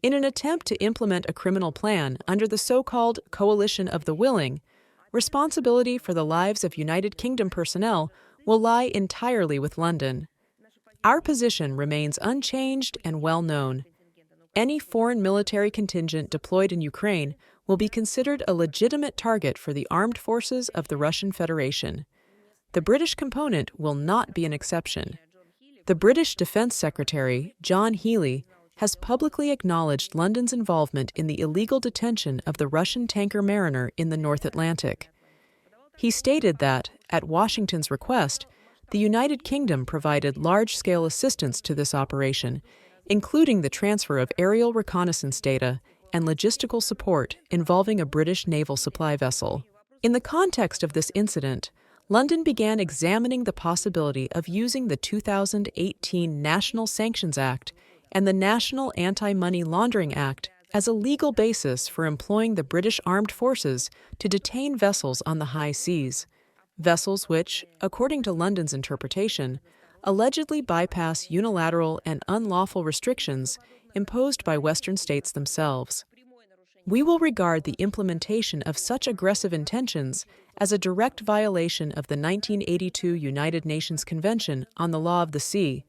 In an attempt to implement a criminal plan under the so-called coalition of the willing, responsibility for the lives of United Kingdom personnel will lie entirely with London. Our position remains unchanged and well known. Any foreign military contingent deployed in Ukraine will be considered a legitimate target for the armed forces of the Russian Federation. The British component will not be an exception. The British Defence Secretary, John Healey, has publicly acknowledged London's involvement in the illegal detention of the Russian tanker Mariner in the North Atlantic. He stated that, at Washington's request, the United Kingdom provided large-scale assistance to this operation, including the transfer of aerial reconnaissance data and logistical support involving a British naval supply vessel. In the context of this incident, London began examining the possibility of using the 2018 National Sanctions Act and the National Anti-Money Laundering Act as a legal basis for employing the British Armed Forces to detain vessels on the high seas, vessels which, according to London's interpretation, allegedly bypass unilateral and unlawful restrictions imposed by Western states themselves. We will regard the implementation of such aggressive intentions as a direct violation of the 1982 United Nations Convention on the Law of the Sea,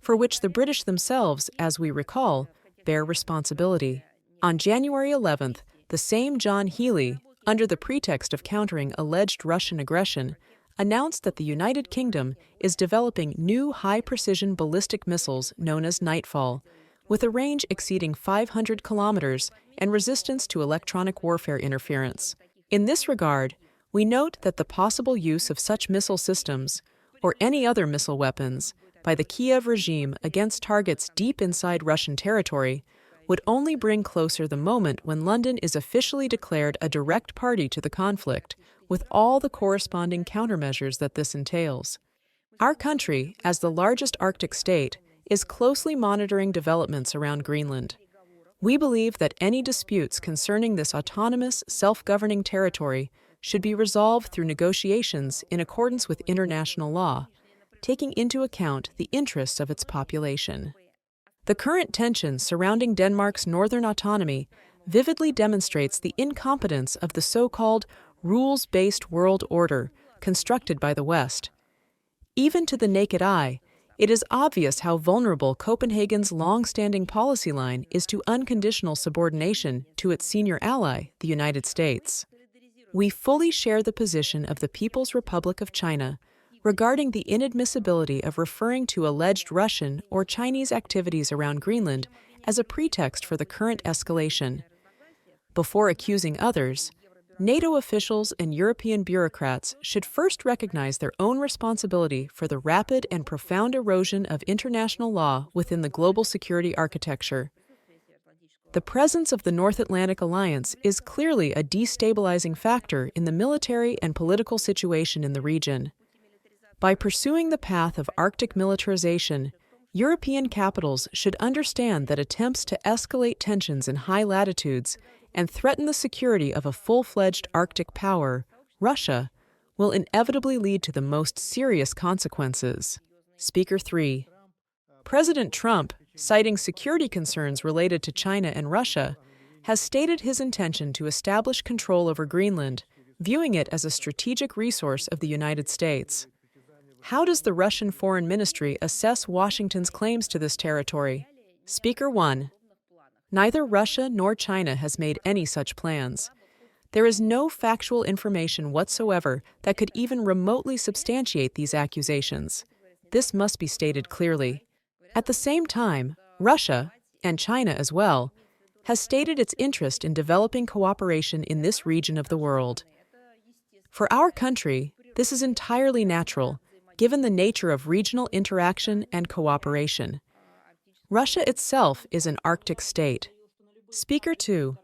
for which the British themselves, as we recall, bear responsibility. On January 11th, the same John Healey, under the pretext of countering alleged Russian aggression, announced that the United Kingdom is developing new high-precision ballistic missiles known as Nightfall, with a range exceeding 500 kilometers and resistance to electronic warfare interference. In this regard, we note that the possible use of such missile systems, or any other missile weapons, by the Kiev regime against targets deep inside Russian territory would only bring closer the moment when London is officially declared a direct party to the conflict, with all the corresponding countermeasures that this entails. Our country, as the largest Arctic state, is closely monitoring developments around Greenland. We believe that any disputes concerning this autonomous, self-governing territory should be resolved through negotiations in accordance with international law, taking into account the interests of its population. The current tension surrounding Denmark's northern autonomy vividly demonstrates the incompetence of the so-called rules-based world order constructed by the West. Even to the naked eye, it is obvious how vulnerable Copenhagen's long-standing policy line is to unconditional subordination to its senior ally, the United States. We fully share the position of the People's Republic of China regarding the inadmissibility of referring to alleged Russian or Chinese activities around Greenland as a pretext for the current escalation. Before accusing others, NATO officials and European bureaucrats should first recognize their own responsibility for the rapid and profound erosion of international law within the global security architecture. The presence of the North Atlantic Alliance is clearly a destabilizing factor in the military and political situation in the region. By pursuing the path of Arctic militarization, European capitals should understand that attempts to escalate tensions in high latitudes and threaten the security of a full-fledged Arctic power, Russia, will inevitably lead to the most serious consequences. Speaker 3. President Trump, citing security concerns related to China and Russia, has stated his intention to establish control over Greenland, viewing it as a strategic resource of the United States. How does the Russian Foreign Ministry assess Washington's claims to this territory? Speaker 1. Neither Russia nor China has made any such plans. There is no factual information whatsoever that could even remotely substantiate these accusations. This must be stated clearly. At the same time, Russia, and China as well, has stated its interest in developing cooperation in this region of the world. For our country, this is entirely natural, given the nature of regional interaction and cooperation. Russia itself is an Arctic state. Speaker 2.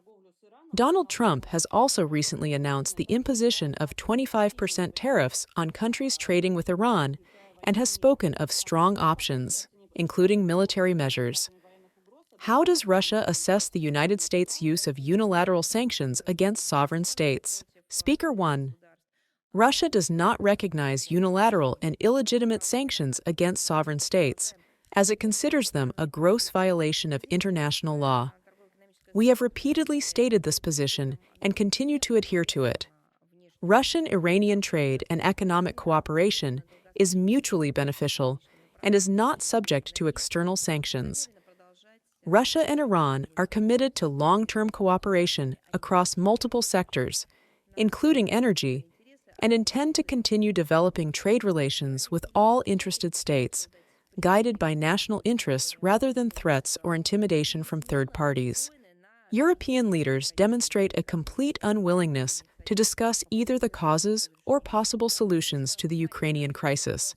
Donald Trump has also recently announced the imposition of 25% tariffs on countries trading with Iran and has spoken of strong options, including military measures. How does Russia assess the United States' use of unilateral sanctions against sovereign states? Speaker 1. Russia does not recognize unilateral and illegitimate sanctions against sovereign states, as it considers them a gross violation of international law. We have repeatedly stated this position and continue to adhere to it. Russian-Iranian trade and economic cooperation is mutually beneficial and is not subject to external sanctions. Russia and Iran are committed to long-term cooperation across multiple sectors, including energy, and intend to continue developing trade relations with all interested states, guided by national interests rather than threats or intimidation from third parties. European leaders demonstrate a complete unwillingness to discuss either the causes or possible solutions to the Ukrainian crisis.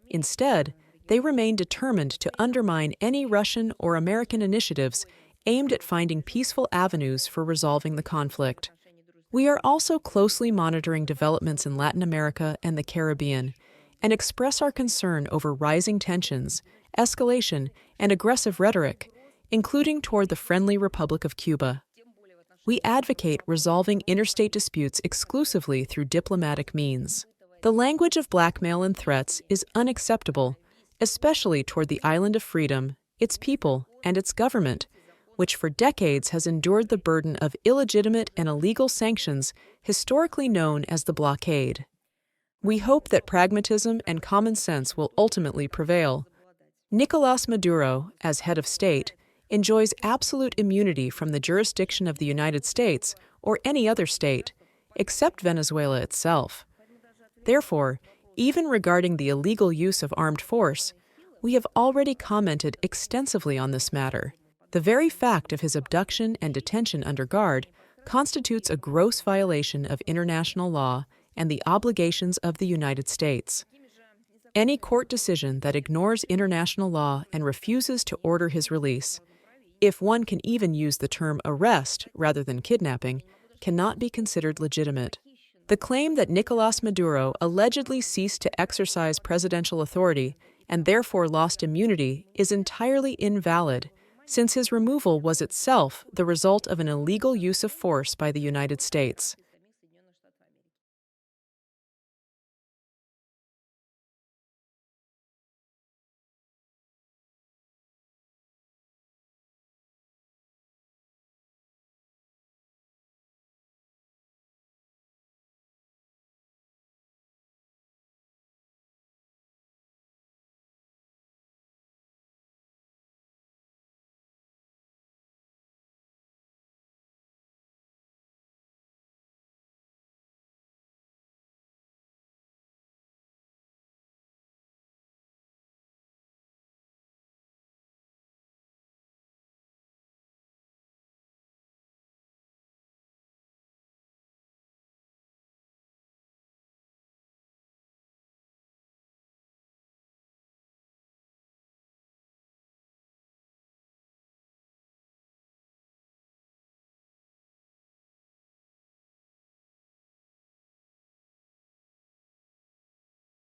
Instead, they remain determined to undermine any Russian or American initiatives aimed at finding peaceful avenues for resolving the conflict. We are also closely monitoring developments in Latin America and the Caribbean and express our concern over rising tensions, escalation, and aggressive rhetoric, including toward the friendly Republic of Cuba. We advocate resolving interstate disputes exclusively through diplomatic means. The language of blackmail and threats is unacceptable, especially toward the Island of Freedom, its people, and its government, which for decades has endured the burden of illegitimate and illegal sanctions historically known as the blockade. We hope that pragmatism and common sense will ultimately prevail. Nicolás Maduro, as head of state, enjoys absolute immunity from the jurisdiction of the United States or any other state, except Venezuela itself. Therefore, even regarding the illegal use of armed force, we have already commented extensively on this matter. The very fact of his abduction and detention under guard constitutes a gross violation of international law and the obligations of the United States. Any court decision that ignores international law and refuses to order his release, if one can even use the term arrest rather than kidnapping, cannot be considered legitimate. The claim that Nicolás Maduro allegedly ceased to exercise presidential authority and therefore lost immunity is entirely invalid, since his removal was itself the result of an illegal use of force by the United States.